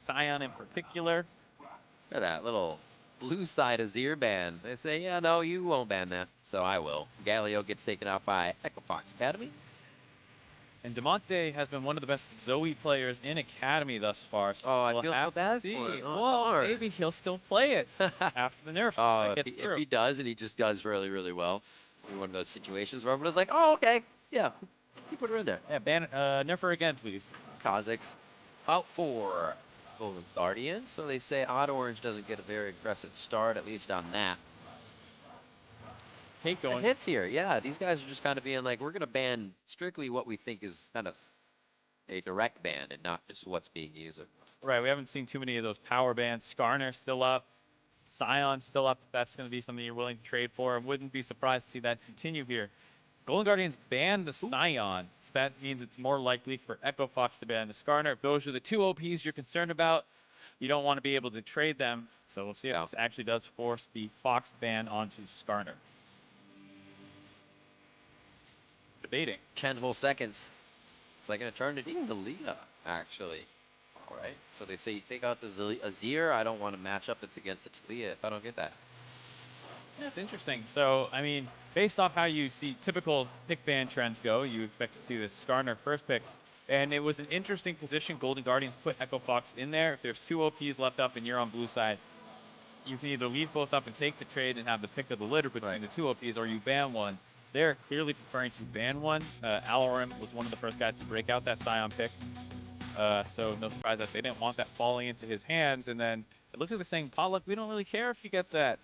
Scion in particular. Look at that little blue side Azir ban. They say, yeah, no, you won't ban that, so I will. Galio gets taken out by FOXA Academy. And Demonte has been one of the best Zoe players in Academy thus far. So Oh, I we'll feel have so bad to see. for it. Oh, Well, darn. maybe he'll still play it after the nerf gets if through. he does, and he just does really, really well, in one of those situations where everyone's like, oh, okay, yeah, you put her in there. Yeah, ban nerf her again, please. Kha'Zix out for Golden Guardian, so they say Odd Orange doesn't get a very aggressive start, at least on that. Hate The going. hits here, yeah, these guys are just kind of being like, we're going to ban strictly what we think is kind of a direct ban and not just what's being used. Right, we haven't seen too many of those power bans. Skarner still up. Scion still up. That's going to be something you're willing to trade for. I wouldn't be surprised to see that continue here. Golden Guardians banned the Scion. So that means it's more likely for Echo Fox to ban the Skarner. If those are the two OPs you're concerned about, you don't want to be able to trade them. So we'll see if this actually does force the Fox ban onto Skarner. Debating. 10 whole seconds. It's like going to turn to Zelina, actually. All right. So they say you take out the Azir. I don't want a matchup that's against the Talia if I don't get that. Yeah, it's interesting. So, I mean, based off how you see typical pick ban trends go, you expect to see the Skarner first pick. And it was an interesting position. Golden Guardians put Echo Fox in there. If there's two OPs left up and you're on blue side, you can either leave both up and take the trade and have the pick of the litter between the two OPs, or you ban one. They're clearly preferring to ban one. Alarim was one of the first guys to break out that Scion pick. So no surprise that they didn't want that falling into his hands. And then it looks like they're saying, Pollock, we don't really care if you get that.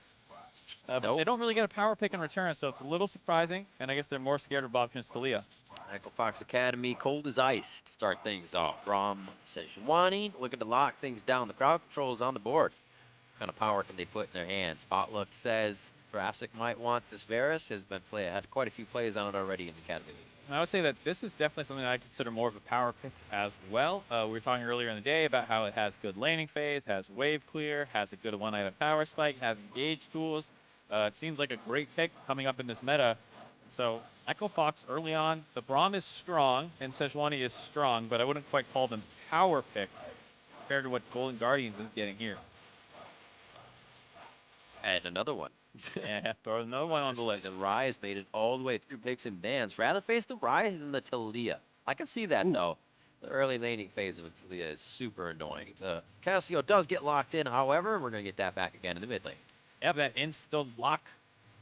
But they don't really get a power pick in return, so it's a little surprising. And I guess they're more scared of options Talia. Echo Fox Academy, cold as ice to start things off. Rom Sejuani looking to lock things down. The crowd control is on the board. What kind of power can they put in their hands? Potluck says Jurassic might want this Varus. Has been had quite a few plays on it already in the Academy. I would say that this is definitely something that I consider more of a power pick as well. We were talking earlier in the day about how it has good laning phase, has wave clear, has a good one-item power spike, has engage tools. It seems like a great pick coming up in this meta. So Echo Fox early on, the Braum is strong and Sejuani is strong, but I wouldn't quite call them power picks compared to what Golden Guardians is getting here. And another one. Yeah, throw another one on the list. The Rise made it all the way through picks and bans. Rather face the Rise than the Talia. I can see that though. The early laning phase of Talia is super annoying. The Cassio does get locked in, however, we're going to get that back again in the mid lane. Yeah, that insta lock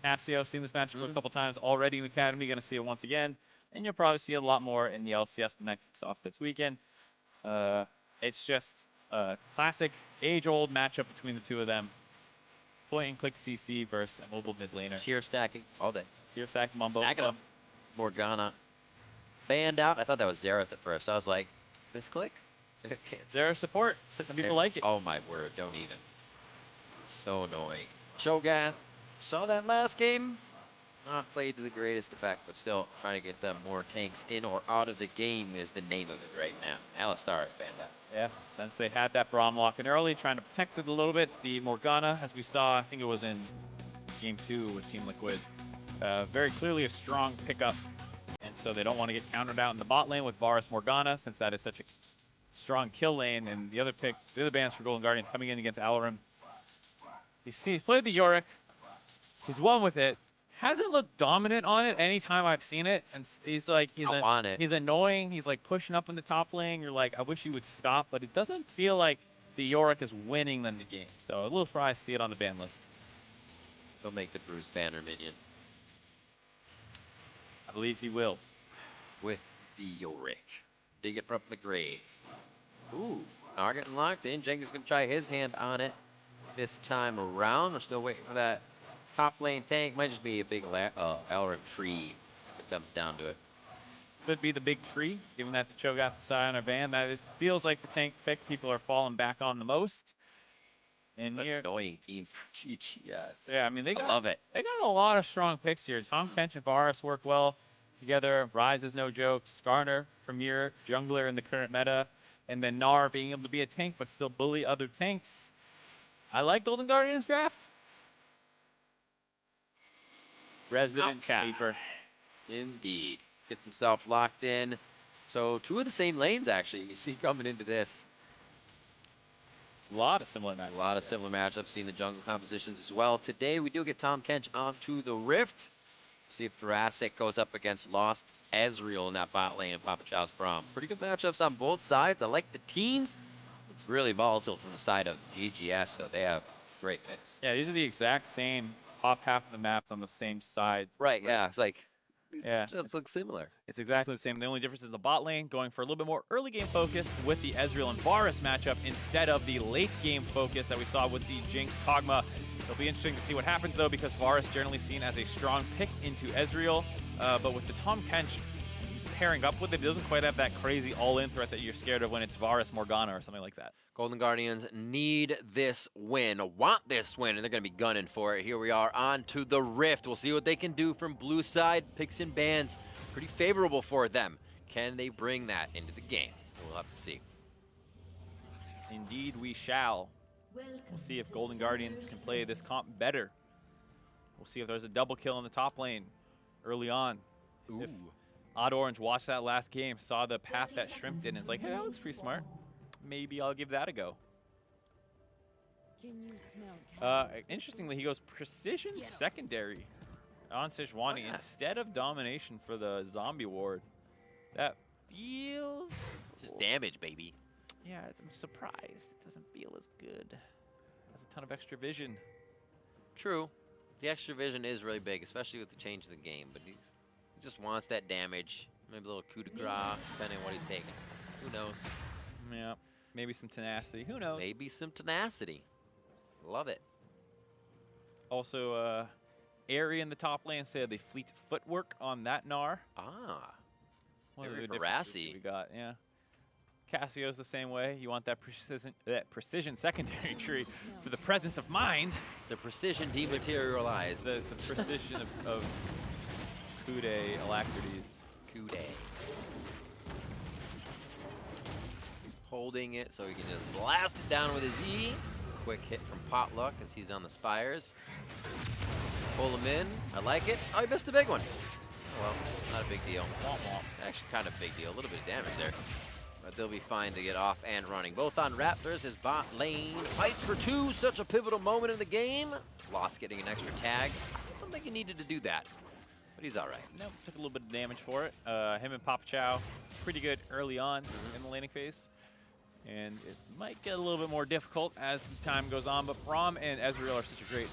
Cassio. Seen this matchup a couple times already in the Academy. Going to see it once again. And you'll probably see a lot more in the LCS next off this weekend. It's just a classic age-old matchup between the two of them. Point and click CC versus a mobile mid laner. Tier stacking all day. Tier stack Mumbo. Stacking up. Morgana. Banned out. I thought that was Xerath at first. I was like, misclick? Xerath support. Some people like it. Oh my word, don't even. So annoying. Shogun. Saw that last game. Not played to the greatest effect, but still trying to get them more tanks in or out of the game is the name of it right now. Alistar is banned out. Yeah, since they had that Braum lock in early, trying to protect it a little bit. The Morgana, as we saw, I think it was in Game 2 with Team Liquid, very clearly a strong pickup. And so they don't want to get countered out in the bot lane with Varus Morgana, since that is such a strong kill lane. And the other bans for Golden Guardians coming in against Alarim. He's played the Yorick. He's won with it. Hasn't looked dominant on it anytime I've seen it, and he's like he's annoying. He's like pushing up in the top lane. You're like, I wish he would stop, but it doesn't feel like the Yorick is winning them the game. So a little surprised to see it on the ban list. He'll make the Bruce Banner minion. I believe he will. With the Yorick. Dig it from the grave. Ooh, are getting locked in. Jenkins gonna try his hand on it this time around. We're still waiting for that. Top lane tank might just be a big Alarim tree if it comes down to it. Could be the big tree, given that the Cho got the Scion ban. That feels like the tank pick people are falling back on the most. And here, annoying team for GGS. Yeah, I mean, I love it. They got a lot of strong picks here. Tom Kench and Varus work well together. Rise is no joke. Skarner, Premier, jungler in the current meta. And then Gnar being able to be a tank, but still bully other tanks. I like Golden Guardians draft. Resident Sleeper. Indeed. Gets himself locked in. So two of the same lanes, actually, you see coming into this. A lot of similar A matchups. lot of similar matchups, seeing the jungle compositions as well. Today, we do get Tom Kench onto the Rift. See if Jurassic goes up against Lost's Ezreal in that bot lane and Papa Chow's Braum. Pretty good matchups on both sides. I like the team. It's really volatile from the side of GGS, so they have great picks. Yeah, these are the exact same top half of the maps on the same side. Right, yeah, it's like, these Yeah, matchups look similar. It's exactly the same. The only difference is the bot lane going for a little bit more early game focus with the Ezreal and Varus matchup instead of the late game focus that we saw with the Jinx Kog'Maw. It'll be interesting to see what happens though, because Varus generally seen as a strong pick into Ezreal, but with the Tom Kench pairing up with it, doesn't quite have that crazy all-in threat that you're scared of when it's Varus Morgana or something like that. Golden Guardians need this win, want this win, and they're going to be gunning for it. Here we are on to the Rift. We'll see what they can do from blue side. Picks and bans, pretty favorable for them. Can they bring that into the game? We'll have to see. Indeed we shall. We'll see if Golden Guardians can play this comp better. We'll see if there's a double kill in the top lane early on. Ooh. If Odd Orange watched that last game, saw the path that Shrimp did, and is like, hey, that looks pretty smart. Maybe I'll give that a go. Interestingly, he goes Precision Secondary on Sejuani instead of Domination for the Zombie Ward. That feels... Just damage, baby. Yeah, I'm surprised. It doesn't feel as good. Has a ton of extra vision. True. The extra vision is really big, especially with the change of the game, but he just wants that damage. Maybe a little coup de grace, depending on what he's taking. Who knows? Yeah, maybe some tenacity. Who knows? Maybe some tenacity. Love it. Also, Airy in the top lane said they fleet footwork on that Gnar. Ah. One of Very the differences harassy. we got, yeah. Cassio's the same way. You want that precision secondary tree for the presence of mind. The precision dematerialized. The precision of Kude alacrities. Kude. Holding it so he can just blast it down with his E. Quick hit from Potluck as he's on the spires. Pull him in. I like it. Oh, he missed a big one. Oh, well, not a big deal. Actually, kind of a big deal. A little bit of damage there. But they'll be fine to get off and running. Both on Raptors. His bot lane fights for two. Such a pivotal moment in the game. Lost getting an extra tag. I don't think he needed to do that. But he's all right. Nope, took a little bit of damage for it. Him and Papa Chow, pretty good early on in the laning phase. And it might get a little bit more difficult as the time goes on, but Braum and Ezreal are such a great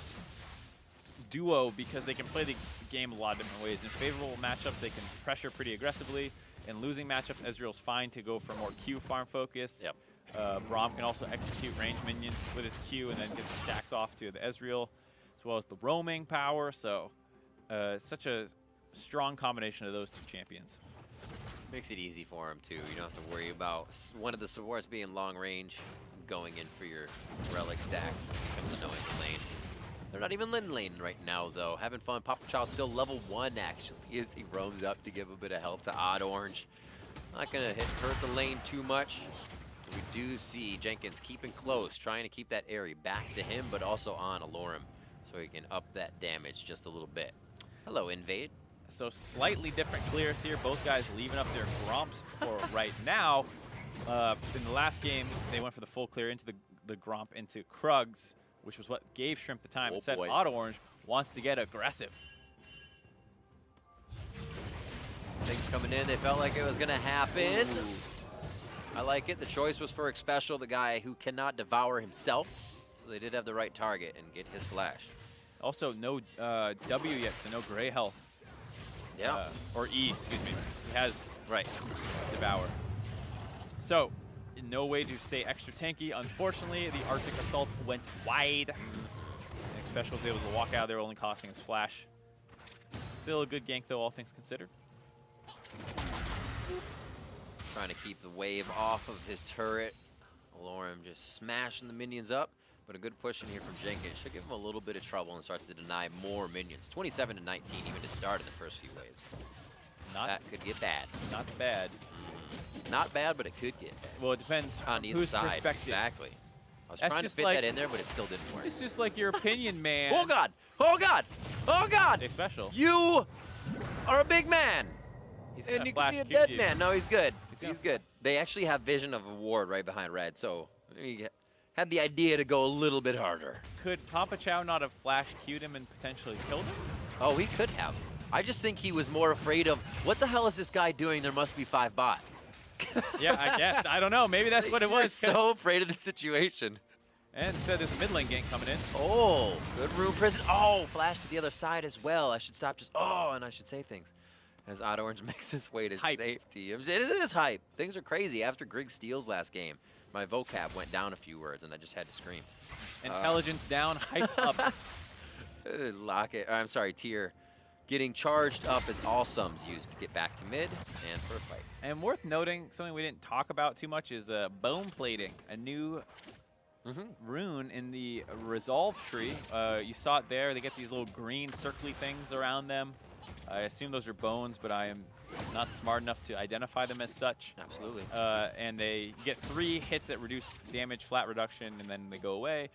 duo because they can play the game a lot of different ways. In favorable matchups, they can pressure pretty aggressively. In losing matchups, Ezreal's fine to go for more Q farm focus. Yep. Braum can also execute range minions with his Q and then get the stacks off to the Ezreal, as well as the roaming power. So such a strong combination of those two champions. Makes it easy for him, too. You don't have to worry about one of the supports being long range, going in for your relic stacks. Becomes annoying in lane. They're not even in lane right now, though. Having fun. Papa Chow still level 1, actually, as he roams up to give a bit of help to Odd Orange. Not going to hurt the lane too much. We do see Jenkins keeping close, trying to keep that Airy back to him, but also on Alorum, so he can up that damage just a little bit. Hello, Invade. So slightly different clears here. Both guys leaving up their Gromps for right now. In the last game, they went for the full clear into the Gromp into Krugs, which was what gave Shrimp the time. Instead, Odd Orange wants to get aggressive. Things coming in. They felt like it was going to happen. Ooh. I like it. The choice was for Xpecial, the guy who cannot devour himself. So they did have the right target and get his flash. Also, no W yet, so no gray health. Yeah. Or E, excuse me. He has, right, Devour. So, no way to stay extra tanky. Unfortunately, the Arctic Assault went wide. And Xpecial was able to walk out there, only costing his flash. Still a good gank, though, all things considered. Trying to keep the wave off of his turret. Alorum just smashing the minions up. But a good push in here from Jenkins should give him a little bit of trouble and starts to deny more minions. 27 to 19 even to start in the first few waves. That could get bad. Not bad. Not bad, but it could get bad. Well, it depends on either side. Exactly. I was trying to fit that in there, but it still didn't work. It's just like your opinion, man. Oh, God. Oh, God. Oh, God. Xpecial. You are a big man. And you could be a dead man. No, he's good. He's good. They actually have vision of a ward right behind red, so had the idea to go a little bit harder. Could Papa Chow not have flash queued him and potentially killed him? Oh, he could have. I just think he was more afraid of, what the hell is this guy doing? There must be 5 bot. Yeah, I guess. I don't know. Maybe that's what it was. So afraid of the situation. And said there's a mid lane gank coming in. Oh, good room prison. Oh, flash to the other side as well. I should stop just, and I should say things. As Odd Orange makes his way to safety. It is hype. Things are crazy. After Grigg steals last game, my vocab went down a few words, and I just had to scream. Intelligence down, hype up. Tier. Getting charged up as all sums used to get back to mid and for a fight. And worth noting, something we didn't talk about too much is bone plating, a new rune in the resolve tree. You saw it there. They get these little green circly things around them. I assume those are bones, but I am not smart enough to identify them as such. Absolutely. And they get 3 hits that reduce damage, flat reduction, and then they go away.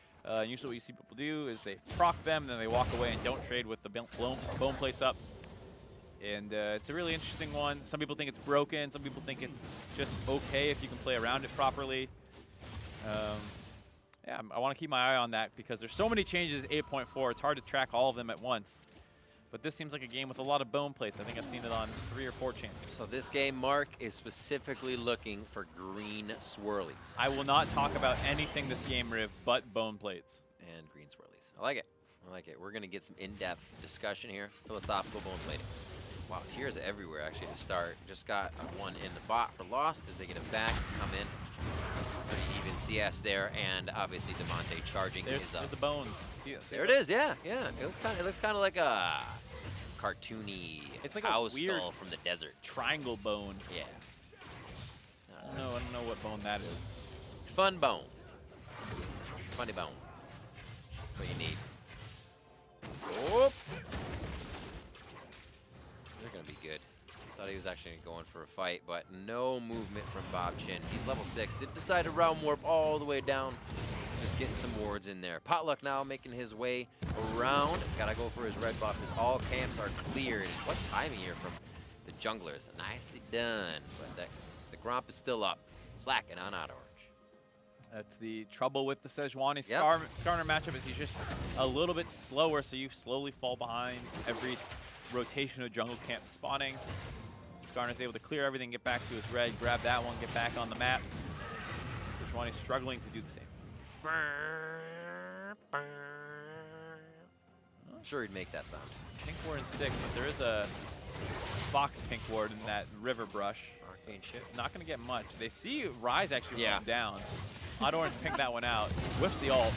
Usually what you see people do is they proc them, then they walk away and don't trade with the bone plates up. And it's a really interesting one. Some people think it's broken. Some people think it's just okay if you can play around it properly. Yeah, I want to keep my eye on that because there's so many changes 8.4. It's hard to track all of them at once. But this seems like a game with a lot of bone plates. I think I've seen it on 3 or 4 channels. So this game, Mark, is specifically looking for green swirlies. I will not talk about anything this game, Riv, but bone plates. And green swirlies. I like it. I like it. We're going to get some in-depth discussion here. Philosophical bone plating. Wow, tiers everywhere, actually, to start. Just got one in the bot for Lost as they get it back, come in. Pretty even CS there, and obviously Demonte charging his up. There's the bones. See there it is, yeah. It looks kind of like a cartoony cow skull from the desert. Triangle bone. Yeah. I don't know what bone that is. It's fun bone. Funny bone. That's what you need. Oh. They're going to be good. Thought he was actually going for a fight, but no movement from Bob Chin. He's level 6. Did decide to round warp all the way down. Just getting some wards in there. Potluck now making his way around. Gotta go for his red buff as all camps are cleared. What timing here from the junglers. Nicely done. But the Gromp is still up. Slacking on Odd Orange. That's the trouble with the Sejuani Skarner matchup is he's just a little bit slower, so you slowly fall behind every rotation of jungle camp spawning. Skarner's able to clear everything, get back to his red, grab that one, get back on the map. Sejuani's struggling to do the same. I'm sure he'd make that sound. Pink ward in 6, but there is a Fox pink ward in that river brush. Arcane shift. Not going to get much. They see Ryze actually run down. Odd Orange picked that one out. Whips the ult.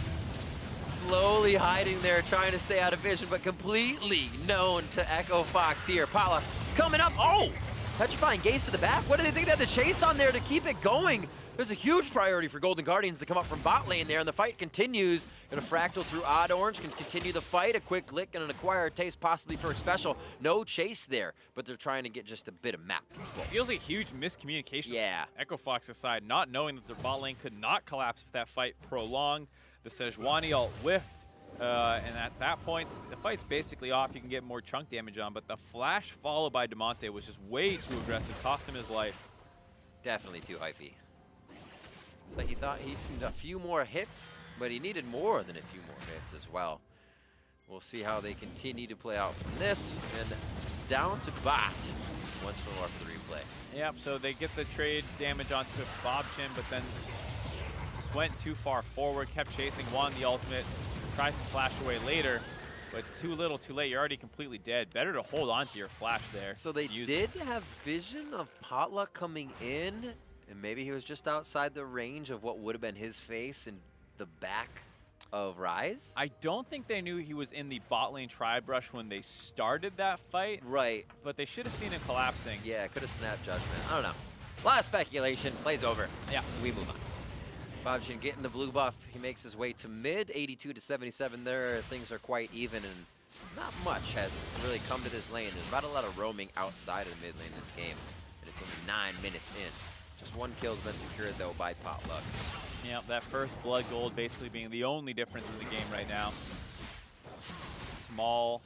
Slowly hiding there, trying to stay out of vision, but completely known to Echo Fox here. Pala coming up. Oh! Petrifying gaze to the back. What do they think they have the chase on there to keep it going? There's a huge priority for Golden Guardians to come up from bot lane there, and the fight continues. And a fractal through Odd Orange can continue the fight. A quick lick and an acquired taste possibly for a special. No chase there, but they're trying to get just a bit of map control. Feels like huge miscommunication from Echo Fox's side, not knowing that their bot lane could not collapse if that fight prolonged. The Sejuani ult whiffed, and at that point, the fight's basically off. You can get more chunk damage on, but the flash followed by Demonte was just way too aggressive, cost him his life. Definitely too hyphy. It's like he thought he needed a few more hits, but he needed more than a few more hits as well. We'll see how they continue to play out from this, and down to bot once more for the replay. Yep, so they get the trade damage onto Bob Chin, but then just went too far forward, kept chasing, won the ultimate, tries to flash away later, but it's too little, too late. You're already completely dead. Better to hold on to your flash there. So they did have vision of Potluck coming in, and maybe he was just outside the range of what would have been his face in the back of Ryze? I don't think they knew he was in the bot lane tri-brush when they started that fight. Right. But they should have seen him collapsing. Yeah, could have snapped judgment. I don't know. A lot of speculation. Plays over. Yeah. We move on. Bobchin getting the blue buff. He makes his way to mid, 82 to 77 there. Things are quite even, and not much has really come to this lane. There's not a lot of roaming outside of the mid lane in this game, and it's only 9 minutes in. Just one kill's been secured, though, by Potluck. Yeah, that first blood gold basically being the only difference in the game right now. Small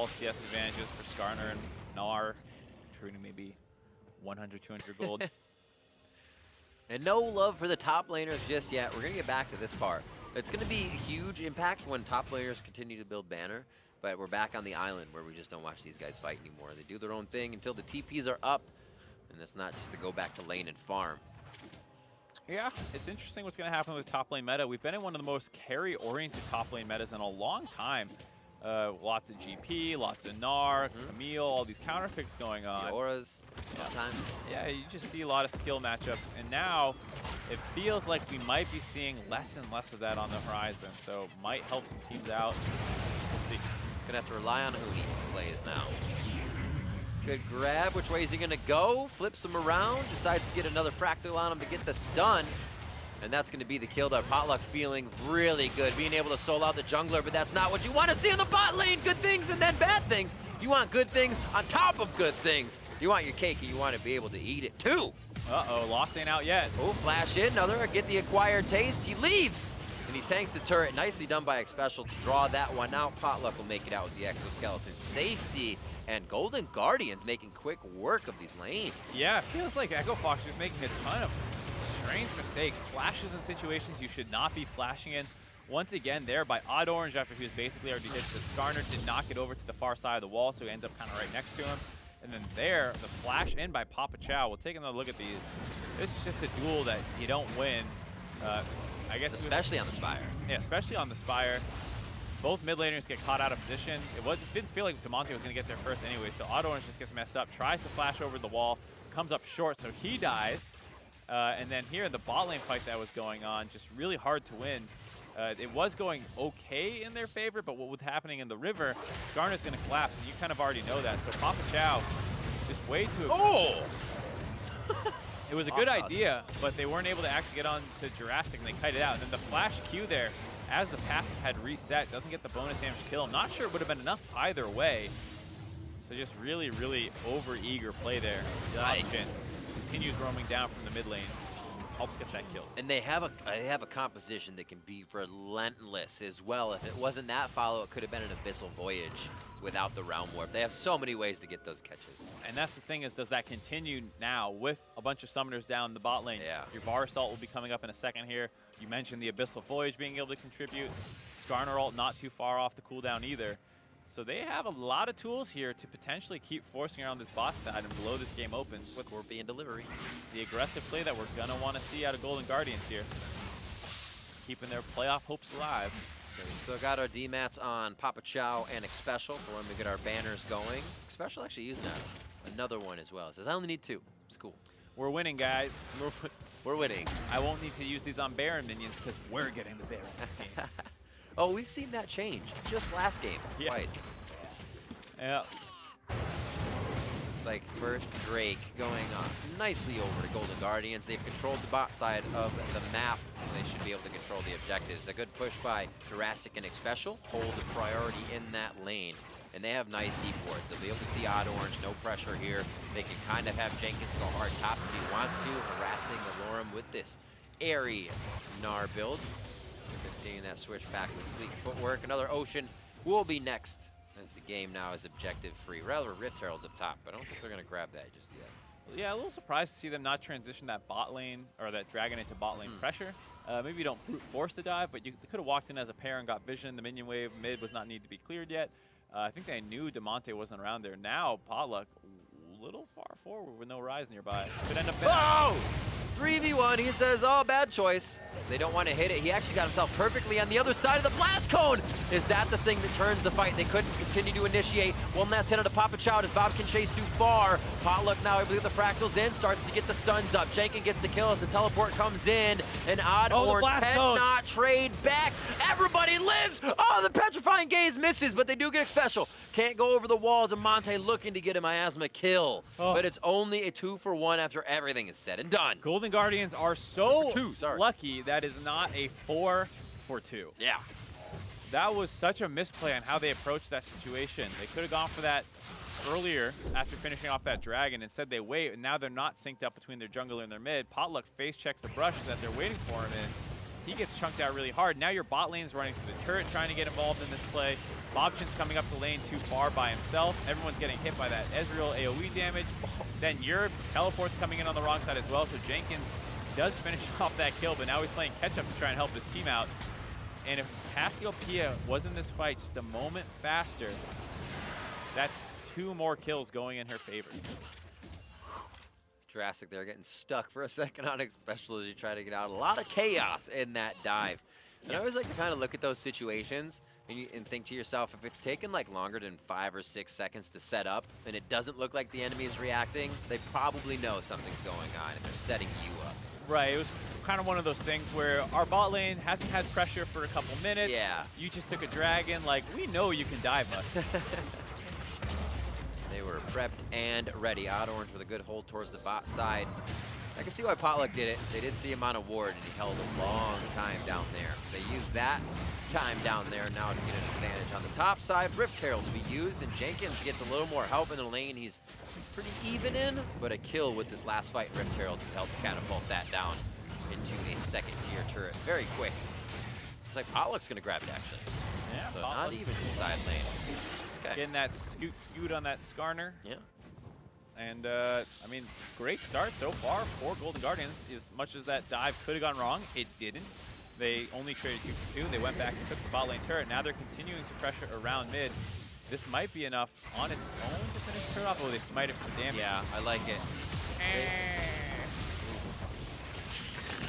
CS advantages for Skarner and Gnar, contributing maybe 100, 200 gold. And no love for the top laners just yet. We're going to get back to this part. It's going to be a huge impact when top players continue to build banner, but we're back on the island where we just don't watch these guys fight anymore. They do their own thing until the TPs are up, and it's not just to go back to lane and farm. Yeah, it's interesting what's going to happen with top lane meta. We've been in one of the most carry-oriented top lane metas in a long time. Lots of GP, lots of Gnar, Camille, all these counter picks going on. Auras, sometimes. Yeah, you just see a lot of skill matchups, and now it feels like we might be seeing less and less of that on the horizon, so might help some teams out. We'll see. Gonna have to rely on Uni plays now. Good grab. Which way is he gonna go? Flips him around, decides to get another fractal on him to get the stun. And that's going to be the kill there. Potluck feeling really good, being able to solo out the jungler, but that's not what you want to see in the bot lane. Good things and then bad things. You want good things on top of good things. You want your cake and you want to be able to eat it too. Uh-oh, Lost ain't out yet. Oh, flash in, another, get the acquired taste. He leaves, and he tanks the turret. Nicely done by Xpecial to draw that one out. Potluck will make it out with the exoskeleton. Safety, and Golden Guardians making quick work of these lanes. Yeah, it feels like Echo Fox is making a ton of strange mistakes. Flashes in situations you should not be flashing in. Once again there by Odd Orange after he was basically already ditched. The Skarner did not get over to the far side of the wall, so he ends up kind of right next to him. And then there, the flash in by Papa Chow. We'll take another look at these. This is just a duel that you don't win. I guess especially on the Spire. Yeah, especially on the Spire. Both mid laners get caught out of position. It didn't feel like Damonte was going to get there first anyway, so Odd Orange just gets messed up, tries to flash over the wall, comes up short, so he dies. And then here, the bot lane fight that was going on, just really hard to win. It was going okay in their favor, but what was happening in the river, Skarner's going to collapse, and you kind of already know that. So Papa Chow just way too aggressive. Oh! It was a good idea, but they weren't able to actually get on to Jurassic, and they kite it out. And then the flash Q there, as the passive had reset, doesn't get the bonus damage kill. I'm not sure it would have been enough either way. So just really, really over-eager play there. Option continues roaming down from the mid lane. Helps get that kill. And they have a composition that can be relentless as well. If it wasn't that follow, it could have been an Abyssal Voyage without the Realm Warp. They have so many ways to get those catches. And that's the thing is, does that continue now with a bunch of summoners down the bot lane? Yeah. Your Bar Assault will be coming up in a second here. You mentioned the Abyssal Voyage being able to contribute. Skarner ult not too far off the cooldown either. So they have a lot of tools here to potentially keep forcing around this boss side and blow this game open. Scorpion delivery. The aggressive play that we're going to want to see out of Golden Guardians here. Keeping their playoff hopes alive. So got our D-mats on Papa Chow and Xpecial for when we get our banners going. Xpecial actually used another one as well. It says, I only need 2. It's cool. We're winning, guys. We're winning. I won't need to use these on Baron minions because we're getting the Baron this game. Oh, we've seen that change just last game, twice. Yeah. Looks like first Drake going nicely over to Golden Guardians. They've controlled the bot side of the map. They should be able to control the objectives. A good push by Jurassic and Xpecial. Hold the priority in that lane. And they have nice deep wards. They'll be able to see Odd Orange, no pressure here. They can kind of have Jenkins go hard top if he wants to, harassing Alorum with this airy Gnar build. We've been seeing that switch back with fleet footwork. Another Ocean will be next, as the game now is objective free. Rather, Rift Herald's up top, but I don't think they're going to grab that just yet. Yeah, a little surprised to see them not transition that bot lane, or that dragon into bot lane pressure. Maybe you don't brute force the dive, but you could have walked in as a pair and got vision. The minion wave mid was not need to be cleared yet. I think they knew Damonte wasn't around there. Now, Potluck, a little far forward with no rise nearby. Could end up better. Oh! 3v1, he says, oh, bad choice. They don't want to hit it. He actually got himself perfectly on the other side of the blast cone. Is that the thing that turns the fight? They couldn't continue to initiate. One last hit on the Papa Chow as Bob can chase too far. Potluck now able to get the fractals in, starts to get the stuns up. Jenkins gets the kill as the teleport comes in. And Odd Orange cannot trade back. Everybody lives. Oh, the petrifying gaze misses, but they do get Xpecial. Can't go over the wall. Damonte looking to get a miasma kill. But it's only a 2-for-1 after everything is said and done. Golden Guardians are so lucky that is not a 4-for-2. Yeah. That was such a misplay on how they approached that situation. They could have gone for that earlier after finishing off that dragon. Instead, they wait, and now they're not synced up between their jungler and their mid. Potluck face checks the brush that they're waiting for him in. He gets chunked out really hard. Now your bot lane is running through the turret, trying to get involved in this play. Bobchin's coming up the lane too far by himself. Everyone's getting hit by that Ezreal AoE damage. Then your teleport's coming in on the wrong side as well, so Jenkins does finish off that kill, but now he's playing catch-up to try and help his team out. And if Cassiopeia was in this fight just a moment faster, that's 2 more kills going in her favor. Jurassic there getting stuck for a second on special as you try to get out. A lot of chaos in that dive. And I always like to kind of look at those situations and think to yourself, if it's taken like longer than 5 or 6 seconds to set up and it doesn't look like the enemy is reacting, they probably know something's going on and they're setting you up. Right, it was kind of one of those things where our bot lane hasn't had pressure for a couple minutes. Yeah. You just took a dragon, like, we know you can dive us. They were prepped and ready. Odd Orange with a good hold towards the bot side. I can see why Potluck did it. They did see him on a ward, and he held a long time down there. They used that time down there now to get an advantage on the top side. Rift Herald to be used, and Jenkins gets a little more help in the lane. He's pretty even in, but a kill with this last fight, Rift Herald helped catapult that down into a second-tier turret very quick. Looks like Potluck's going to grab it, actually. Yeah, so not even side lane. Okay. Getting that scoot on that Skarner. Yeah. And, I mean, great start so far for Golden Guardians. As much as that dive could have gone wrong, it didn't. They only traded 2 for 2. They went back and took the bot lane turret. Now they're continuing to pressure around mid. This might be enough on its own to finish the turret off. Oh, they smite it for damage. Yeah, I like it.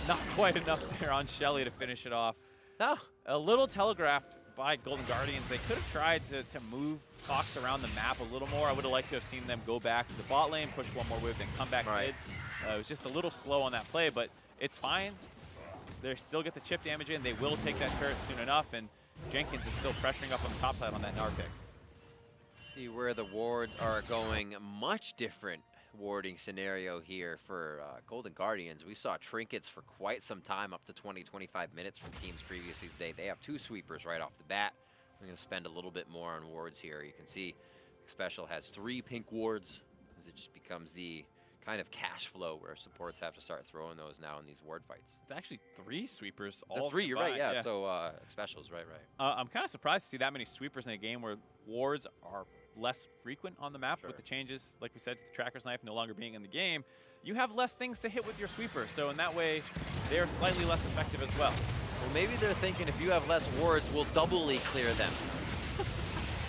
Not quite enough there on Shelly to finish it off. No. A little telegraphed by Golden Guardians. They could have tried to move Fox around the map a little more. I would have liked to have seen them go back to the bot lane, push one more wave, then come back mid. It was just a little slow on that play, but it's fine. They still get the chip damage in. They will take that turret soon enough, and Jenkins is still pressuring up on the top side on that Gnar pick. See where the wards are going. Much different warding scenario here for Golden Guardians. We saw trinkets for quite some time, up to 20-25 minutes from teams previously today. They have 2 sweepers right off the bat. We're going to spend a little bit more on wards here. You can see Special has 3 pink wards, as it just becomes the kind of cash flow where supports have to start throwing those now in these ward fights. It's actually 3 sweepers. All 3, you're right, combined. yeah. So Special's right. I'm kind of surprised to see that many sweepers in a game where wards are less frequent on the map with the changes, like we said, to the Tracker's Knife no longer being in the game. You have less things to hit with your sweeper, so in that way, they're slightly less effective as well. Well, maybe they're thinking if you have less wards, we'll doubly clear them.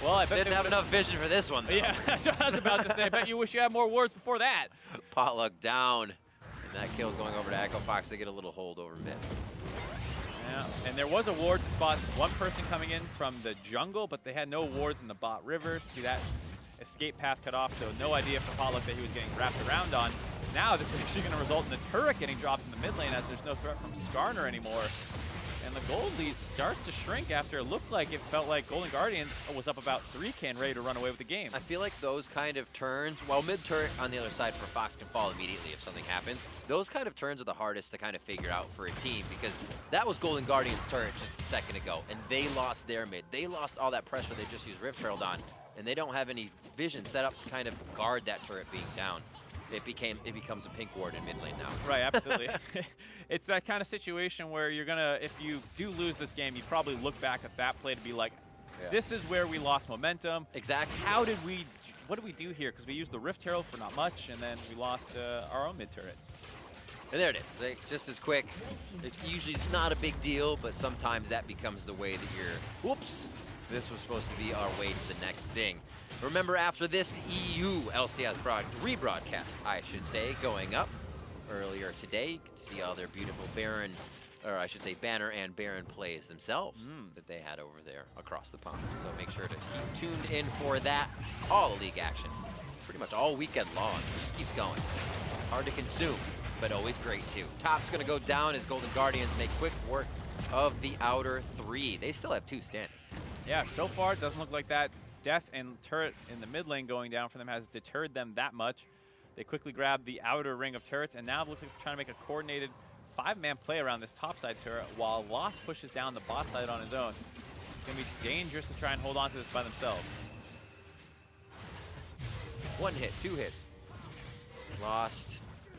Well, I bet didn't have enough vision for this one, though. Yeah, that's what I was about to say. I bet you wish you had more wards before that. Potluck down. And that kill going over to Echo Fox to get a little hold over mid. Yeah, and there was a ward to spot one person coming in from the jungle, but they had no wards in the bot river. See that escape path cut off, so no idea for Potluck that he was getting wrapped around on. Now this is actually going to result in the turret getting dropped in the mid lane as there's no threat from Skarner anymore. And the gold lead starts to shrink after it looked like it felt like Golden Guardians was up about 3K ready to run away with the game. I feel like those kind of turns, while mid-turret on the other side for Fox can fall immediately if something happens, those kind of turns are the hardest to kind of figure out for a team because that was Golden Guardians' turret just a second ago, and they lost their mid. They lost all that pressure they just used Rift Herald on, and they don't have any vision set up to kind of guard that turret being down. It becomes a pink ward in mid lane now. Right, absolutely. It's that kind of situation where you're gonna, if you do lose this game, you probably look back at that play to be like, this is where we lost momentum. Exactly. What did we do here? Because we used the Rift Herald for not much, and then we lost our own mid turret. And there it is, just as quick. It usually is not a big deal, but sometimes that becomes the way that you're, whoops, this was supposed to be our way to the next thing. Remember, after this, the EU LCS rebroadcast, I should say, going up earlier today. You can see all their beautiful Baron, or I should say Banner and Baron plays themselves that they had over there across the pond. So make sure to keep tuned in for that. All the league action, pretty much all weekend long. It just keeps going. Hard to consume, but always great too. Top's going to go down as Golden Guardians make quick work of the outer 3. They still have 2 standing. Yeah, so far it doesn't look like that death and turret in the mid lane going down for them has deterred them that much. They quickly grab the outer ring of turrets, and now it looks like they're trying to make a coordinated 5-man play around this top side turret while Lost pushes down the bot side on his own. It's going to be dangerous to try and hold on to this by themselves. 1 hit, 2 hits. Lost.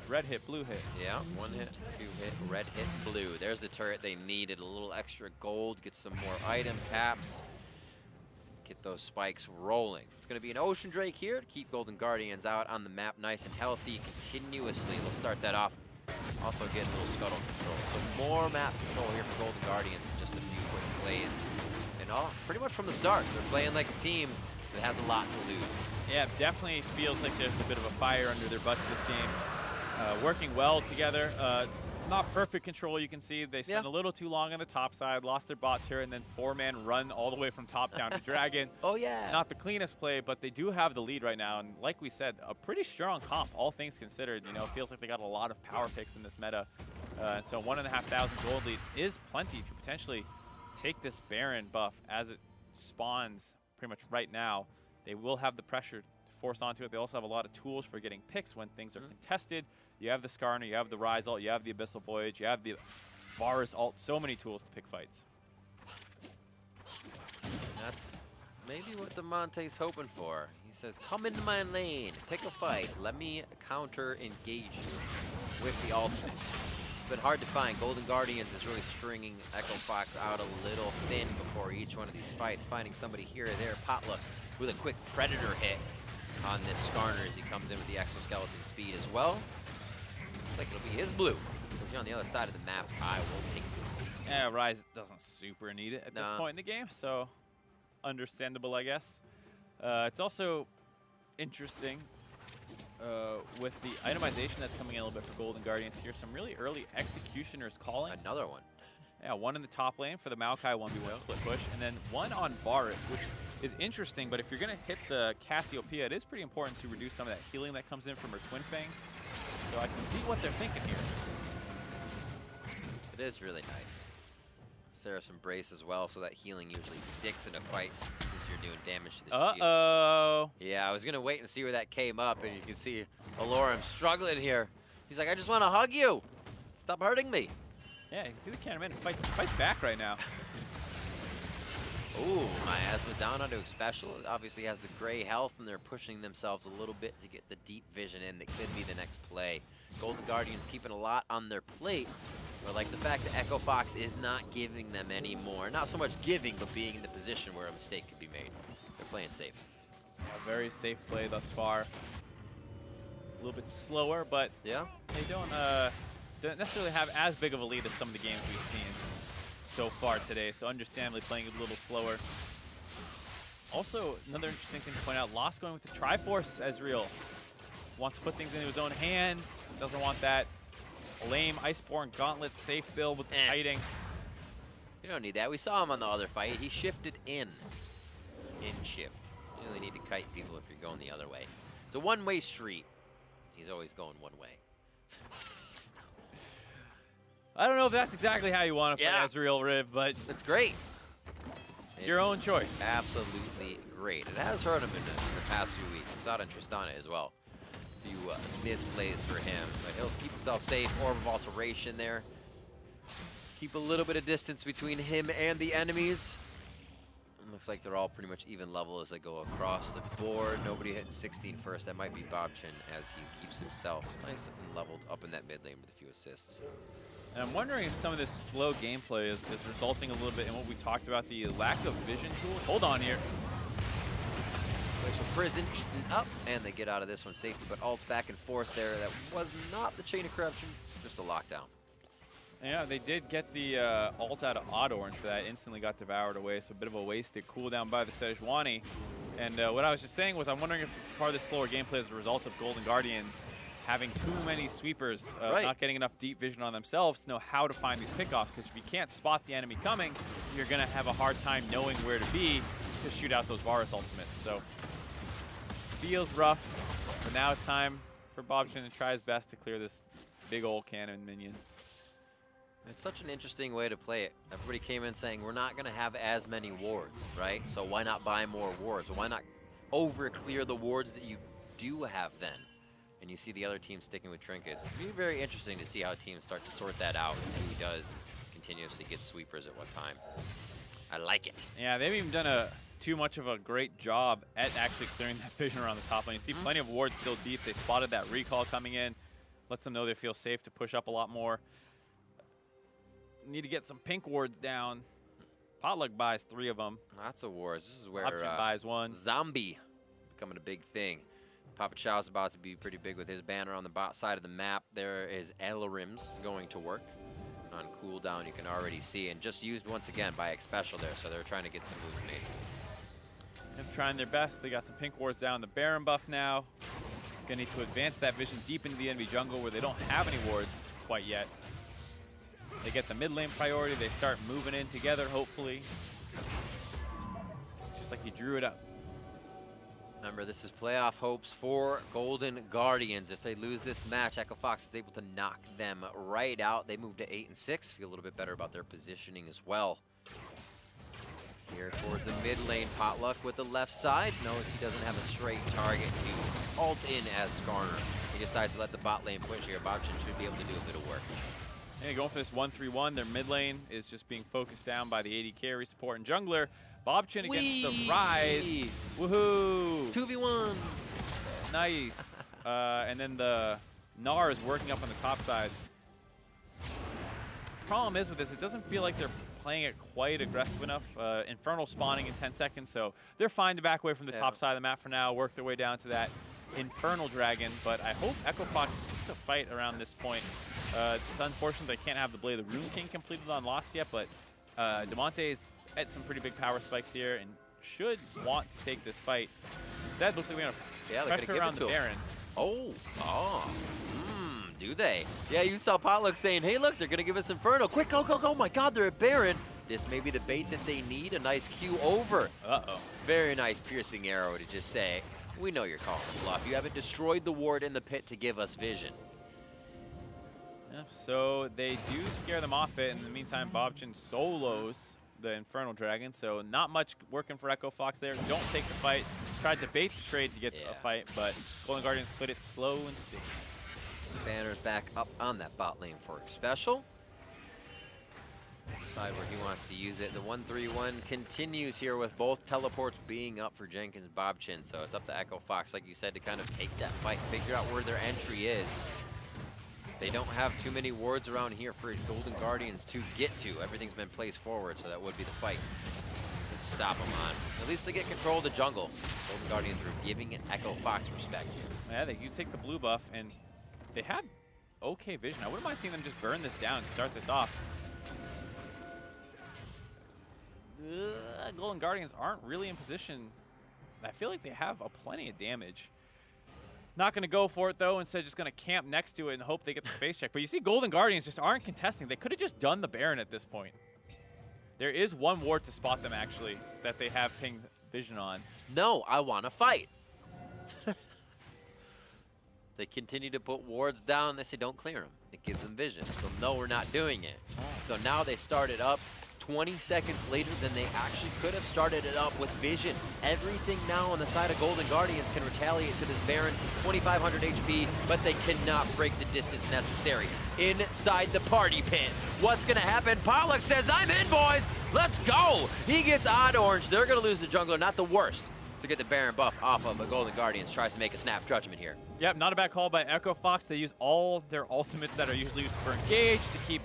Red hit, blue hit. Yeah, 1 hit, 2 hit, red hit, blue. There's the turret they needed. A little extra gold, get some more item caps. Get those spikes rolling. It's going to be an Ocean Drake here to keep Golden Guardians out on the map nice and healthy continuously. They'll start that off Also getting a little scuttle control. So more map control here for Golden Guardians in just a few quick plays. And pretty much from the start, they're playing like a team that has a lot to lose. Yeah, definitely feels like there's a bit of a fire under their butts this game. Working well together. Not perfect control, you can see. They spent a little too long on the top side, lost their bot turret, and then 4-man run all the way from top down to Dragon. Oh, yeah. Not the cleanest play, but they do have the lead right now. And like we said, a pretty strong comp, all things considered. You know, it feels like they got a lot of power picks in this meta. And so 1,500 gold lead is plenty to potentially take this Baron buff as it spawns pretty much right now. They will have the pressure to force onto it. They also have a lot of tools for getting picks when things are contested. You have the Skarner, you have the Rise ult, you have the Abyssal Voyage, you have the Varus ult. So many tools to pick fights. That's maybe what DeMonte's hoping for. He says, come into my lane, pick a fight. Let me counter-engage you with the ultimate. It's been hard to find. Golden Guardians is really stringing Echo Fox out a little thin before each one of these fights, finding somebody here or there. Potluck with a quick Predator hit on this Skarner as he comes in with the exoskeleton speed as well. Looks like it'll be his blue. So if you're on the other side of the map, I will take this. Yeah, Rise doesn't super need it at this point in the game, so understandable, I guess. It's also interesting with the itemization that's coming in a little bit for Golden Guardians here. Some really early Executioner's callings. Another one. Yeah, one in the top lane for the Maokai 1v1 split push, and then one on Varus, which is interesting, but if you're going to hit the Cassiopeia, it is pretty important to reduce some of that healing that comes in from her Twin Fangs. So I can see what they're thinking here. It is really nice. Sarah's Embrace as well, so that healing usually sticks in a fight since you're doing damage to the shield. Uh-oh. Yeah, I was going to wait and see where that came up, and you can see Alorum struggling here. He's like, I just want to hug you. Stop hurting me. Yeah, you can see the cameraman fights back right now. Ooh, Miasma down onto a special. It obviously has the gray health, and they're pushing themselves a little bit to get the deep vision in that could be the next play. Golden Guardians keeping a lot on their plate. But like the fact that Echo Fox is not giving them any more. Not so much giving, but being in the position where a mistake could be made. They're playing safe. Yeah, very safe play thus far. A little bit slower, but yeah, they don't necessarily have as big of a lead as some of the games we've seen so far today. So understandably playing a little slower. Also, another interesting thing to point out, Lost going with the Triforce Ezreal. Wants to put things into his own hands. Doesn't want that lame Iceborne Gauntlet safe build with the kiting. You don't need that. We saw him on the other fight. He shifted in shift. You really need to kite people if you're going the other way. It's a one-way street. He's always going one way. I don't know if that's exactly how you want to play Ezreal, Riv, but it's great. It's your own choice. Absolutely great. It has hurt him in the past few weeks. We saw it in Tristana as well. A few misplays for him, but he'll keep himself safe. Orb of Alteration there. Keep a little bit of distance between him and the enemies. It looks like they're all pretty much even level as they go across the board. Nobody hitting 16 first. That might be Bobchin as he keeps himself nice and leveled up in that mid lane with a few assists. And I'm wondering if some of this slow gameplay is resulting a little bit in what we talked about, the lack of vision tools. Hold on here. Glacial Prison eaten up, and they get out of this one safety, but ults back and forth there. That was not the Chain of Corruption, just a lockdown. Yeah, they did get the ult out of Odd-Orange for that. Instantly got devoured away, so a bit of a wasted cooldown by the Sejuani. And what I was just saying was I'm wondering if part of this slower gameplay is a result of Golden Guardians having too many sweepers, not getting enough deep vision on themselves to know how to find these pickoffs. Because if you can't spot the enemy coming, you're going to have a hard time knowing where to be to shoot out those Varus ultimates. So feels rough, but now it's time for Bobchin to try his best to clear this big old cannon minion. It's such an interesting way to play it. Everybody came in saying we're not going to have as many wards, right? So why not buy more wards? Why not over-clear the wards that you do have then? And you see the other team sticking with trinkets. It's going to be very interesting to see how teams start to sort that out and who does continuously get sweepers at what time. I like it. Yeah, they've even done too much of a great job at actually clearing that vision around the top lane. You see plenty of wards still deep. They spotted that recall coming in. Lets them know they feel safe to push up a lot more. Need to get some pink wards down. Potluck buys 3 of them. Lots of wards. This is where Option buys 1. Zombie becoming a big thing. Papa Chow's about to be pretty big with his banner on the bot side of the map. There is Elrim's going to work on cooldown. You can already see, and just used once again by eXpecial there, so they're trying to get some illuminating. They're trying their best. They got some pink wards down the Baron buff now. Gonna need to advance that vision deep into the enemy jungle where they don't have any wards quite yet. They get the mid lane priority. They start moving in together, hopefully. Just like he drew it up. Remember, this is playoff hopes for Golden Guardians. If they lose this match, FOXA is able to knock them right out. They move to 8 and 6. Feel a little bit better about their positioning as well. Here towards the mid lane, Potluck with the left side. Knows he doesn't have a straight target to ult in as Skarner. He decides to let the bot lane push here. Bobchin should be able to do a bit of work. Yeah, going for this 1-3-1. Their mid lane is just being focused down by the AD carry, support, and jungler. Bobchin against the Rise. Woohoo! 2v1. Nice. And then the Gnar is working up on the top side. Problem is with this, it doesn't feel like they're playing it quite aggressive enough. Infernal spawning in 10 seconds, so they're fine to back away from the top side of the map for now, work their way down to that Infernal Dragon, but I hope FOXA keeps a fight around this point. It's unfortunate they can't have the Blade of the Rune King completed on Lost yet, but Demonte's at some pretty big power spikes here and should want to take this fight. Instead, looks like we're going to pressure around the Baron. Do they? Yeah, you saw Potluck saying, hey, look, they're going to give us Inferno. Quick, go, go, go. Oh, my God, they're at Baron. This may be the bait that they need. A nice Q over. Uh-oh. Very nice piercing arrow to just say, we know you're calling bluff. You haven't destroyed the ward in the pit to give us vision. Yep, so they do scare them off it. In the meantime, Bobchin solos the Infernal Dragon, so not much working for FOXA there. Don't take the fight. Tried to bait the trade to get a fight, but Golden Guardians put it slow and steady. Banner's back up on that bot lane for special. Decide where he wants to use it. The 1-3-1 continues here with both teleports being up for Jenkins Bobchin, so it's up to FOXA, like you said, to kind of take that fight, figure out where their entry is. They don't have too many wards around here for Golden Guardians to get to. Everything's been placed forward, so that would be the fight to stop them on. At least they get control of the jungle. Golden Guardians are giving FOXA respect here. Yeah, they do take the blue buff, and they have okay vision. I wouldn't mind seeing them just burn this down and start this off. Golden Guardians aren't really in position. I feel like they have a plenty of damage. Not going to go for it, though. Instead, just going to camp next to it and hope they get the face check. But you see Golden Guardians just aren't contesting. They could have just done the Baron at this point. There is one ward to spot them, actually, that they have Ping's vision on. No, I want to fight. They continue to put wards down. They say, don't clear them. It gives them vision. So, no, we're not doing it. So now they start it up 20 seconds later than they actually could have started it up with vision. Everything now on the side of Golden Guardians can retaliate to this Baron. 2,500 HP, but they cannot break the distance necessary. Inside the party pit, what's going to happen? Pollock says, I'm in, boys. Let's go. He gets odd orange. They're going to lose the jungler. Not the worst to get the Baron buff off of, but Golden Guardians tries to make a snap judgment here. Yep, not a bad call by FOXA. They use all their ultimates that are usually used for engage to keep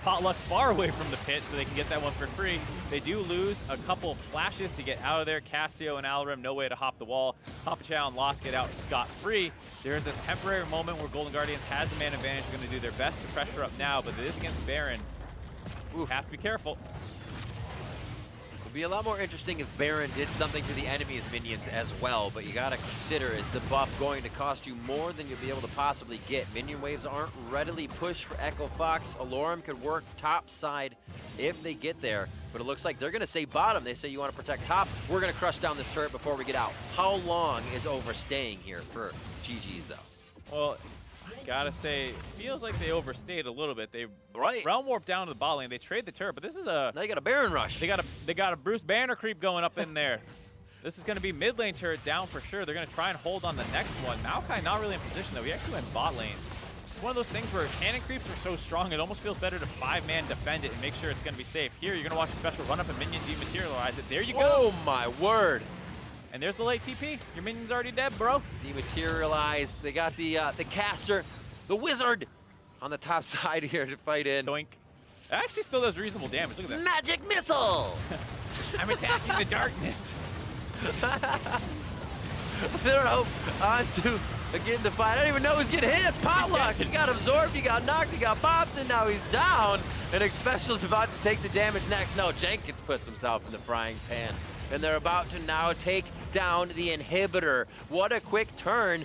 Potluck far away from the pit so they can get that one for free. They do lose a couple of flashes to get out of there. Cassio and Alarim, no way to hop the wall. Papa Chow and Lost get out scot-free. There is this temporary moment where Golden Guardians has the man advantage. They're going to do their best to pressure up now, but it is against Baron. Oof. Have to be careful. It would be a lot more interesting if Baron did something to the enemy's minions as well, but you got to consider, is the buff going to cost you more than you'll be able to possibly get? Minion waves aren't readily pushed for FOXA. Alorum could work top side if they get there, but it looks like they're going to say bottom. They say you want to protect top. We're going to crush down this turret before we get out. How long is overstaying here for GG's, though? Well, gotta say, feels like they overstayed a little bit. They realm warp down to the bot lane. They trade the turret, but this is a... Now you got a Baron rush. They got a Bruce Banner creep going up in there. This is going to be mid lane turret down for sure. They're going to try and hold on the next one. Maokai not really in position, though. He actually went bot lane. It's one of those things where cannon creeps are so strong, it almost feels better to 5-man defend it and make sure it's going to be safe. Here, you're going to watch a special run up and minion dematerialize it. There you go. Oh, my word. And there's the late TP. Your minion's already dead, bro. Dematerialized. They got the caster, the wizard, on the top side here to fight in. Doink. It actually still does reasonable damage. Look at that. Magic missile! I'm attacking the darkness. They're on to getting the fight. I don't even know who's getting hit. Potluck. He got absorbed, he got knocked, he got popped, and now he's down. And Xpecial's about to take the damage next. No, Jenkins puts himself in the frying pan. And they're about to now take down the inhibitor. What a quick turn.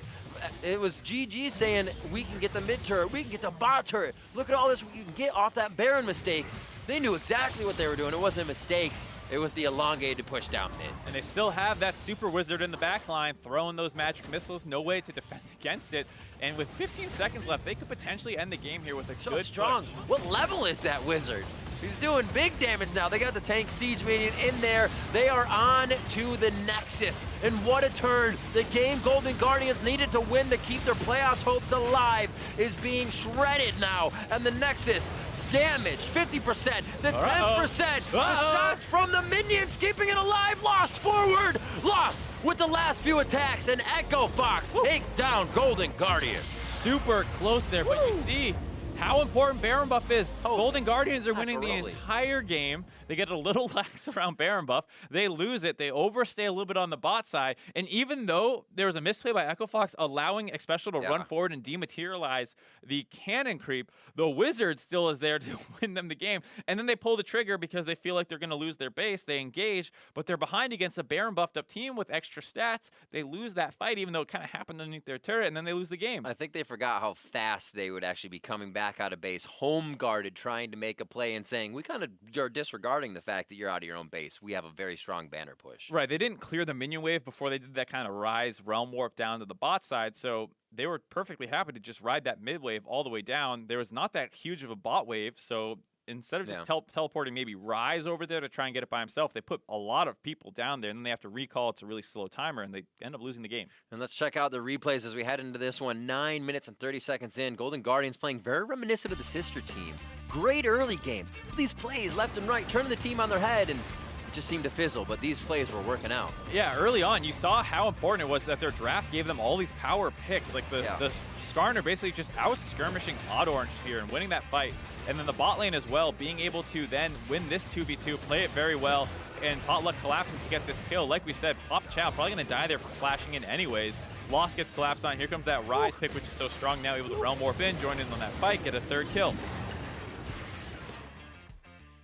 It was GG saying, we can get the mid turret, we can get the bot turret. Look at all this we can get off that Baron mistake. They knew exactly what they were doing. It wasn't a mistake. It was the elongated push down mid. And they still have that super wizard in the back line throwing those magic missiles. No way to defend against it. And with 15 seconds left, they could potentially end the game here with a good strong. push. What level is that wizard? He's doing big damage now. They got the tank siege minion in there. They are on to the nexus. And what a turn. The game Golden Guardians needed to win to keep their playoffs hopes alive is being shredded now. And the nexus damage 50%, the 10%, the shots from the minions keeping it alive, lost forward, lost with the last few attacks, and Echo Fox take down Golden Guardians. Super close there, but you see how important Baron buff is. Golden Guardians are winning the entire game. They get a little lax around Baron buff. They lose it. They overstay a little bit on the bot side. And even though there was a misplay by Echo Fox allowing Xpecial to run forward and dematerialize the cannon creep, the Wizard still is there to win them the game. And then they pull the trigger because they feel like they're going to lose their base. They engage, but they're behind against a Baron buffed up team with extra stats. They lose that fight, even though it kind of happened underneath their turret, and then they lose the game. I think they forgot how fast they would actually be coming back out of base, home guarded, trying to make a play and saying, we kind of are disregarding the fact that you're out of your own base. We have a very strong banner push. Right, they didn't clear the minion wave before they did that kind of rise realm warp down to the bot side, so they were perfectly happy to just ride that mid wave all the way down. There was not that huge of a bot wave, so instead of just teleporting maybe Rise over there to try and get it by himself, they put a lot of people down there, and then they have to recall. It's a really slow timer, and they end up losing the game. And let's check out the replays as we head into this one. 9 minutes and 30 seconds in. Golden Guardians playing very reminiscent of the sister team. Great early games. These plays left and right, turning the team on their head, and it just seemed to fizzle, but these plays were working out. Yeah, early on, you saw how important it was that their draft gave them all these power picks. Like the Skarner basically just out-skirmishing Odd-Orange here and winning that fight. And then the bot lane as well, being able to then win this 2v2, play it very well, and Potluck collapses to get this kill. Like we said, Pop Chow probably going to die there for flashing in anyways. Lost gets collapsed on. Here comes that Rise pick, which is so strong now, able to Realm Warp in, join in on that fight, get a third kill.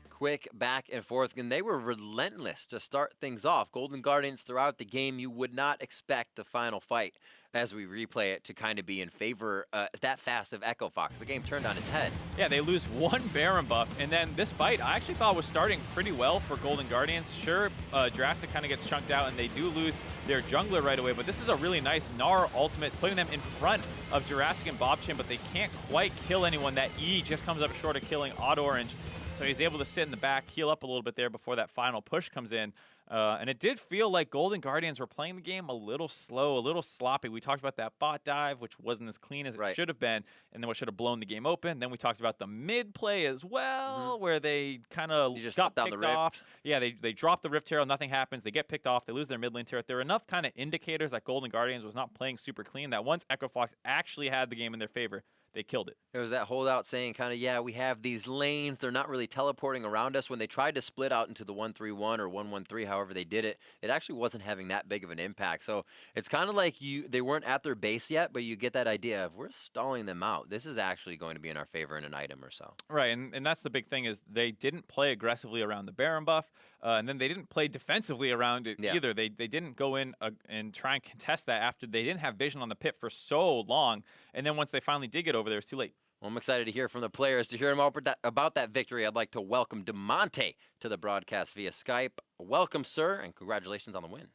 Quick back and forth, and they were relentless to start things off. Golden Guardians throughout the game, you would not expect the final fight as we replay it to kind of be in favor that fast of Echo Fox. The game turned on its head. Yeah, they lose one Baron buff, and then this fight I actually thought was starting pretty well for Golden Guardians. Sure, Jurassic kind of gets chunked out, and they do lose their jungler right away, but this is a really nice Gnar ultimate, putting them in front of Jurassic and Bobchin, but they can't quite kill anyone. That E just comes up short of killing Odd-Orange. So he's able to sit in the back, heal up a little bit there before that final push comes in. And it did feel like Golden Guardians were playing the game a little slow, a little sloppy. We talked about that bot dive, which wasn't as clean as it should have been, and then what should have blown the game open. Then we talked about the mid play as well, where they kind of got picked off. Yeah, they drop the Rift Hero, nothing happens. They get picked off. They lose their mid lane turret. There were enough kind of indicators that Golden Guardians was not playing super clean that once Echo Fox actually had the game in their favor, they killed it. There was that holdout saying kind of, yeah, we have these lanes. They're not really teleporting around us. When they tried to split out into the 1-3-1 or 1-1-3, however they did it, it actually wasn't having that big of an impact. So it's kind of like they weren't at their base yet, but you get that idea of we're stalling them out. This is actually going to be in our favor in an item or so. Right, and that's the big thing is they didn't play aggressively around the Baron buff, and then they didn't play defensively around it either. They didn't go in and try and contest that after they didn't have vision on the pit for so long, and then once they finally did get over there, it was too late. Well, I'm excited to hear from the players. To hear about that victory, I'd like to welcome DeMonte to the broadcast via Skype. Welcome, sir, and congratulations on the win.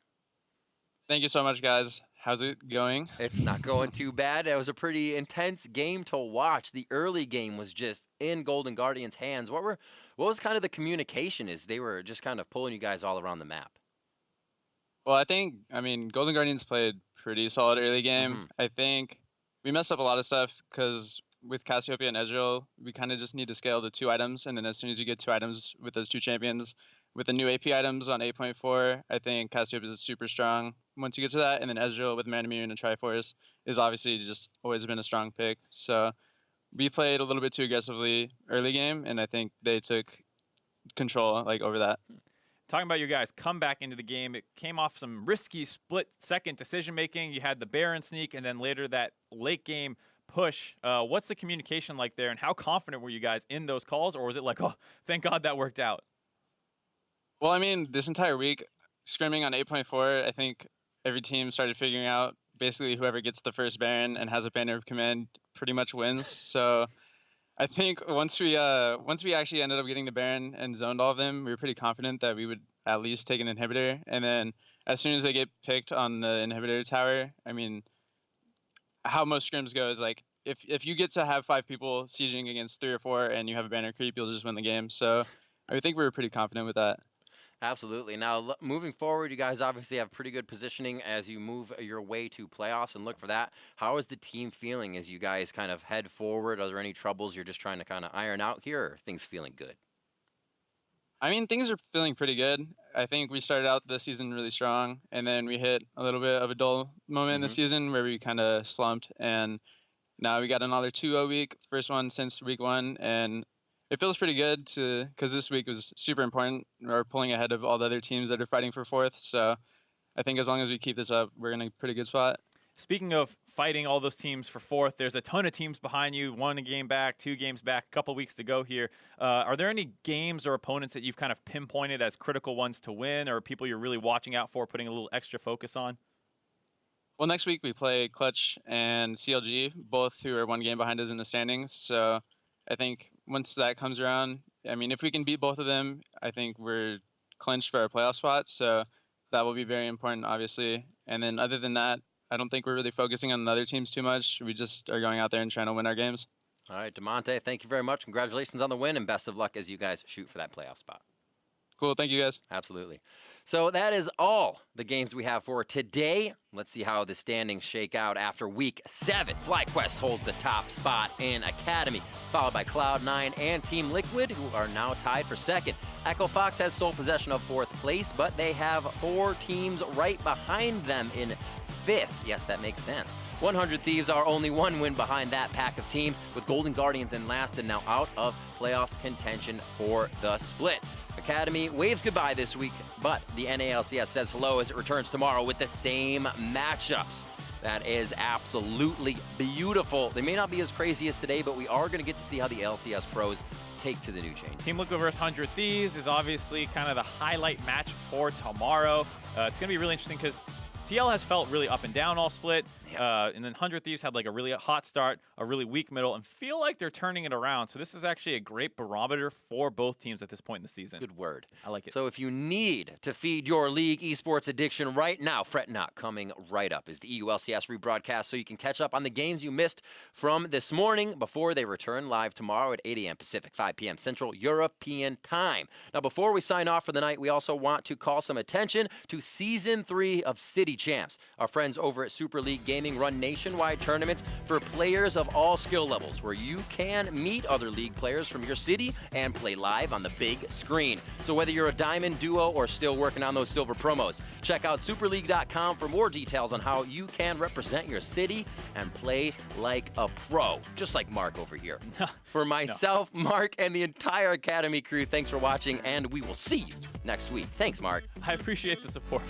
Thank you so much, guys. How's it going? It's not going too bad. It was a pretty intense game to watch. The early game was just in Golden Guardians' hands. What was kind of the communication? Is they were just kind of pulling you guys all around the map? Well, I mean, Golden Guardians played pretty solid early game. I think we messed up a lot of stuff because with Cassiopeia and Ezreal, we kind of just need to scale to 2 items, and then as soon as you get 2 items with those 2 champions, with the new AP items on 8.4, I think Cassiopeia is super strong once you get to that, and then Ezreal with Man Immune and Triforce is obviously just always been a strong pick. So we played a little bit too aggressively early game, and I think they took control over that. talking about your guys' comeback into the game, it came off some risky split-second decision-making. You had the Baron sneak, and then later that late-game push. What's the communication like there, and how confident were you guys in those calls, or was it like, oh, thank God that worked out? Well, I mean, this entire week, scrimming on 8.4, I think every team started figuring out basically whoever gets the first Baron and has a banner of command pretty much wins. So I think once we actually ended up getting the Baron and zoned all of them, we were pretty confident that we would at least take an inhibitor. And then as soon as they get picked on the inhibitor tower, I mean, how most scrims go is like, if you get to have 5 people sieging against 3 or 4 and you have a banner creep, you'll just win the game. So I think we were pretty confident with that. Absolutely. Now, moving forward, you guys obviously have pretty good positioning as you move your way to playoffs and look for that. How is the team feeling as you guys kind of head forward? Are there any troubles you're just trying to kind of iron out here, or are things feeling good? I mean, things are feeling pretty good. I think we started out the season really strong, and then we hit a little bit of a dull moment in the season where we kind of slumped, and now we got another 2-0 week, first one since week 1, and it feels pretty good because this week was super important. We're pulling ahead of all the other teams that are fighting for 4th. So I think as long as we keep this up, we're in a pretty good spot. Speaking of fighting all those teams for 4th, there's a ton of teams behind you, 1 game back, 2 games back, a couple weeks to go here. Are there any games or opponents that you've kind of pinpointed as critical ones to win, or people you're really watching out for, putting a little extra focus on? Well, next week we play Clutch and CLG, both who are 1 game behind us in the standings. So I think once that comes around, I mean, if we can beat both of them, I think we're clinched for our playoff spot. So that will be very important, obviously. And then other than that, I don't think we're really focusing on the other teams too much. We just are going out there and trying to win our games. All right, DeMonte, thank you very much. Congratulations on the win, and best of luck as you guys shoot for that playoff spot. Cool. Thank you, guys. Absolutely. So that is all the games we have for today. Let's see how the standings shake out after week 7. FlyQuest holds the top spot in Academy, followed by Cloud9 and Team Liquid, who are now tied for 2nd. Echo Fox has sole possession of 4th place, but they have 4 teams right behind them in 5th. Yes, that makes sense. 100 Thieves are only 1 win behind that pack of teams, with Golden Guardians in last and now out of playoff contention for the split. Academy waves goodbye this week, but the NALCS says hello as it returns tomorrow with the same matchups. That is absolutely beautiful. They may not be as crazy as today, but we are going to get to see how the LCS pros take to the new change. Team Liquid vs 100 Thieves is obviously kind of the highlight match for tomorrow. It's going to be really interesting because TL has felt really up and down all split, and then 100 Thieves had like a really hot start, a really weak middle, and feel like they're turning it around. So this is actually a great barometer for both teams at this point in the season. Good word. I like it. So if you need to feed your league esports addiction right now, fret not. Coming right up is the EULCS rebroadcast, so you can catch up on the games you missed from this morning before they return live tomorrow at 8 a.m. Pacific, 5 p.m. Central European time. Now, before we sign off for the night, we also want to call some attention to Season 3 of City Champs. Our friends over at Super League Gaming run nationwide tournaments for players of all skill levels, where you can meet other league players from your city and play live on the big screen. So whether you're a diamond, duo, or still working on those silver promos, check out superleague.com for more details on how you can represent your city and play like a pro, just like Mark over here. For myself, Mark, and the entire Academy crew, thanks for watching, and we will see you next week. Thanks, Mark. I appreciate the support.